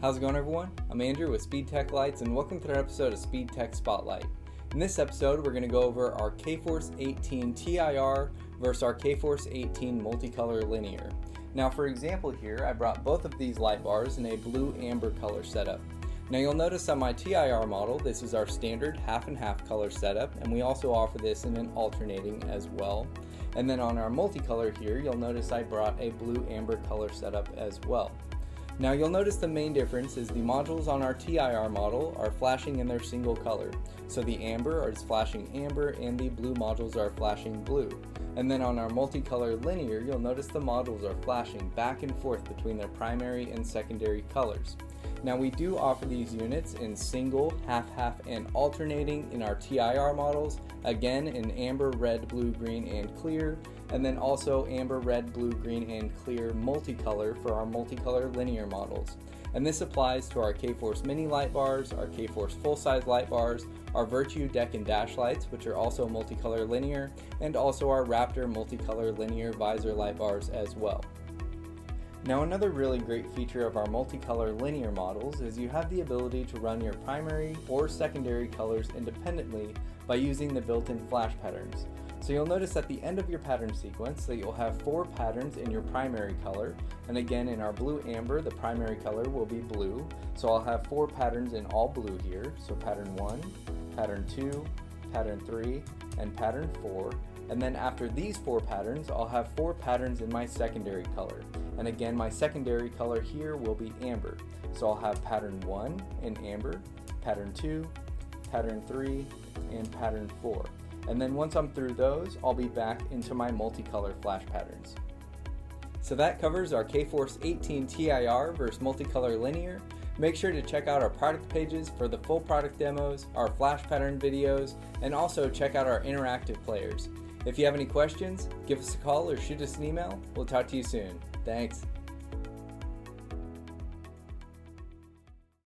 How's it going, everyone? I'm Andrew with SpeedTech Lights, and welcome to another episode of SpeedTech Spotlight. In this episode, we're going to go over our K-Force 18 TIR versus our K-Force 18 MultiColor linear. Now, for example here, I brought both of these light bars in a blue-amber color setup. Now, you'll notice on my TIR model, this is our standard half and half color setup, and we also offer this in an alternating as well. And then on our MultiColor here, you'll notice I brought a blue-amber color setup as well. Now you'll notice the main difference is the modules on our TIR model are flashing in their single color. So the amber is flashing amber and the blue modules are flashing blue. And then on our MultiColor linear, you'll notice the modules are flashing back and forth between their primary and secondary colors. Now we do offer these units in single, half-half, and alternating in our TIR models, again in amber, red, blue, green, and clear, and then also amber, red, blue, green, and clear MultiColor for our MultiColor linear models. And this applies to our K-Force mini light bars, our K-Force full-size light bars, our Virtue deck and dash lights, which are also MultiColor linear, and also our Raptor MultiColor linear visor light bars as well. Now, another really great feature of our MultiColor linear models is you have the ability to run your primary or secondary colors independently by using the built-in flash patterns. So you'll notice at the end of your pattern sequence that you'll have 4 patterns in your primary color, and again in our blue amber the primary color will be blue, so I'll have 4 patterns in all blue here, so pattern 1, pattern 2, pattern 3, and pattern 4. And then after these 4 patterns, I'll have 4 patterns in my secondary color. And again, my secondary color here will be amber. So I'll have pattern 1 in amber, pattern 2, pattern 3, and pattern 4. And then once I'm through those, I'll be back into my MultiColor flash patterns. So that covers our K-Force 18 TIR versus MultiColor linear. Make sure to check out our product pages for the full product demos, our flash pattern videos, and also check out our interactive players. If you have any questions, give us a call or shoot us an email. We'll talk to you soon. Thanks.